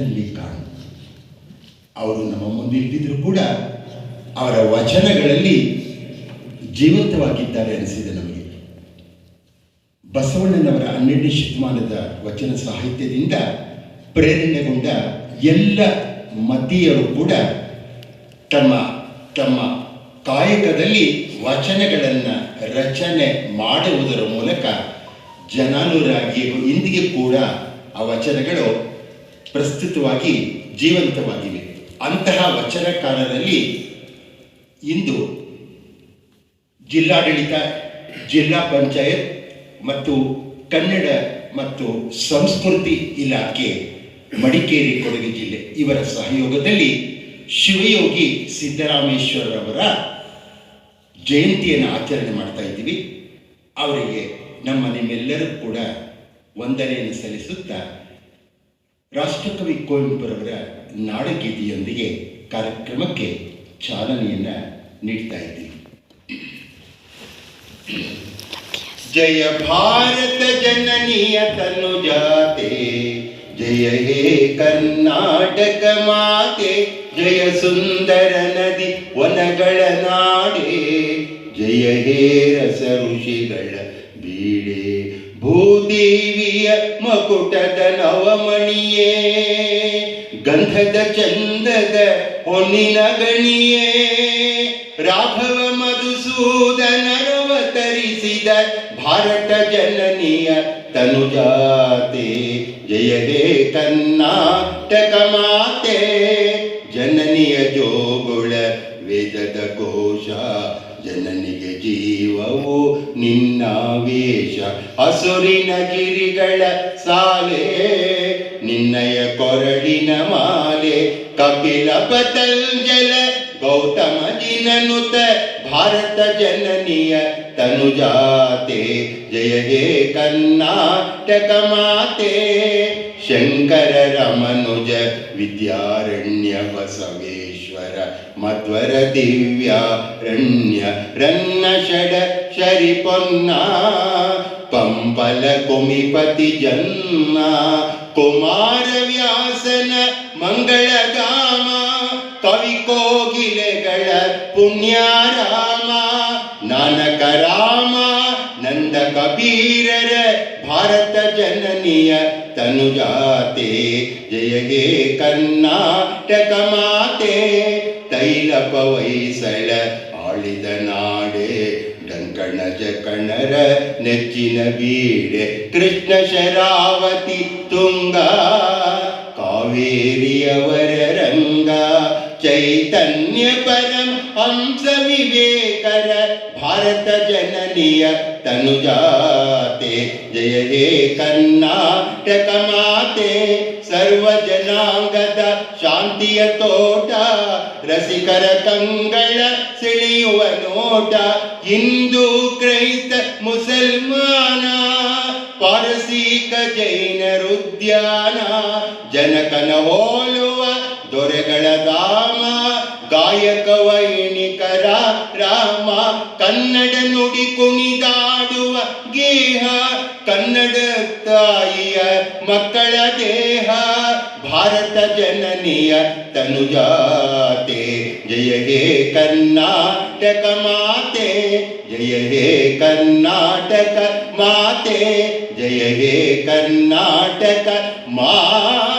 ಕಣ್ಣಲ್ಲಿ ಕಾಣು. ಅವರು ನಮ್ಮ ಮುಂದಿದ್ದರೂ ಕೂಡ ಅವರ ವಚನಗಳಲ್ಲಿ ಜೀವಂತವಾಗಿದ್ದಾರೆ ಅನಿಸಿದೆ ನಮಗೆ. ಬಸವಣ್ಣನವರ 12ನೇ ಶತಮಾನದ ವಚನ ಸಾಹಿತ್ಯದಿಂದ ಪ್ರೇರಣೆಗೊಂಡ ಎಲ್ಲ ಮತೀಯರು ಕೂಡ ತಮ್ಮ ತಮ್ಮ ಕಾಯಕದಲ್ಲಿ ವಚನಗಳನ್ನು ರಚನೆ ಮಾಡುವುದರ ಮೂಲಕ ಜನಾನುರಾಗಿ ಇಂದಿಗೆ ಕೂಡ ಆ ವಚನಗಳು ಪ್ರಸ್ತುತವಾಗಿ ಜೀವಂತವಾಗಿವೆ. ಅಂತಹ ವಚನಕಾರರಲ್ಲಿ ಇಂದು ಜಿಲ್ಲಾಡಳಿತ, ಜಿಲ್ಲಾ ಪಂಚಾಯತ್ ಮತ್ತು ಕನ್ನಡ ಮತ್ತು ಸಂಸ್ಕೃತಿ ಇಲಾಖೆ ಮಡಿಕೇರಿ ಕೊಡಗು ಜಿಲ್ಲೆ ಇವರ ಸಹಯೋಗದಲ್ಲಿ ಶಿವಯೋಗಿ ಸಿದ್ದರಾಮೇಶ್ವರರವರ ಜಯಂತಿಯನ್ನು ಆಚರಣೆ ಮಾಡ್ತಾ ಇದ್ದೀವಿ. ಅವರಿಗೆ ನಿಮ್ಮೆಲ್ಲರೂ ಕೂಡ ವಂದನೆಯನ್ನು ಸಲ್ಲಿಸುತ್ತಾ ರಾಷ್ಟ್ರಕವಿ ಕುವೆಂಪುರವರ ನಾಡಗೀತೆಯೊಂದಿಗೆ ಕಾರ್ಯಕ್ರಮಕ್ಕೆ ಚಾಲನೆಯನ್ನು ನೀಡ್ತಾ ಇದ್ದೀವಿ. ಜಯ ಭಾರತ ಜನನಿಯ ತನುಜಾತೆ, ಜಯ ಹೇ ಕರ್ನಾಟಕ ಮಾತೆ, ಜಯ ಸುಂದರ ನದಿ ವನಗಳ ನಾಡೆ, ಜಯ ಹೇ ರಸ ಋಷಿಗಳ ಬೀಡೆ, ಭೂದೇವಿಯ ಮಕುಟದ ನವಮಣಿಯೇ, ಗಂಧದ ಚಂದದ ಹೊನ್ನಿನ ಗಣಿಯೇ, ರಾಘವ ಮಧುಸೂದನರವತರಿಸಿದ ಭಾರತ ಜನನಿಯ ತನುಜಾತೆ, ಜಯ ಹೇ ಕರ್ನಾಟಕ ಮಾತೆ, ಜನನಿಯ ಜೋಗುಳ ವೇದದ ಘೋಷ, ಜನನಿಗೆ ಜೀವವು ನಿನ್ನಾವೇಶ, ಹಸುರಿನ ಗಿರಿಗಳ ಸಾಲೆ, ನಿನ್ನಯ ಕೊರಳಿನ ಮಾಲೆ, ಕಪಿಲ ಪತಂಜಲ ಗೌತಮ ಜಿನನುತ ಭಾರತ ಜನನಿಯ ತನುಜಾತೆ, ಜಯ ಹೇ ಕರ್ನಾಟಕ ಮಾತೆ, ಶಂಕರ ರಮನುಜ ವಿದ್ಯಾರಣ್ಯ ಬಸವೇಶ್ವರ ಮಧ್ವರ ದಿವ್ಯಾರಣ್ಯ ರನ್ನ ಷಡ ಶರಿಪೊನ್ನ, ಪಂಪಲ ಕುಮಿಪತಿ ಜನ್ನ, ಕುಮಾರ ವ್ಯಾಸನ ಮಂಗಳಧಾಮ, ಕವಿ ಕೋಗಿಲೆಗಳ ಪುಣ್ಯಾರಾಮ, ನಾನಕ ರಾಮ ನಂದ ಕಬೀರರ ಭಾರತ ಜನನಿಯ ತನುಜಾತೆ, ಜಯ ಹೇ ಕರ್ನಾಟಕ ಮಾತೆ, ತೈಲಪ ಹೊಯ್ಸಳ ಆಳಿದ ನಾಡೆ, ಡಂಕಣ ಜಕಣರ ನೆಚ್ಚಿನ ಬೀಡೆ, ಕೃಷ್ಣ ಶರಾವತಿ ತುಂಗ, ಕಾವೇರಿಯವರ ರಂಗ, ಚೈತನ್ಯ ಪರಂ ಹಂಸ ವಿವೇಕರ ಭಾರತ ಜನನಿಯ ತನುಜಾತೆ, ಜಯ ಹೇ ಕರ್ನಾಟಕ ಮಾತೆ, ಸರ್ವ ಜನಾಂಗದ ಶಾಂತಿಯ ತೋಟ, ರಸಿಕರ ಕಂಗಳ ಸೆಳೆಯುವ ನೋಟ, ಹಿಂದೂ ಕ್ರೈಸ್ತ ಮುಸಲ್ಮಾನ, ಪಾರಸೀಕ ಜೈನರುದ್ಯಾನ, ಜನಕನ ಹೋಲುವ ದೊರೆಗಳ ಧಾಮ, ಗಾಯಕ ವೈಣಿಕರ ರಾಮ, ಕನ್ನಡ ನುಡಿ ಕುಣಿದಾಡುವ ಗೇಹ, ಕನ್ನಡ ತಾಯಿಯ ಮಕ್ಕಳ ದೇಹ, ಭಾರತ ಜನನಿಯ ತನುಜಾತೆ, ಜಯ ಹೇ ಕರ್ನಾಟಕ ಮಾತೆ, ಜಯ ಹೇ ಕರ್ನಾಟಕ ಮಾತೆ, ಜಯ ಹೇ ಕರ್ನಾಟಕ ಮಾತೆ.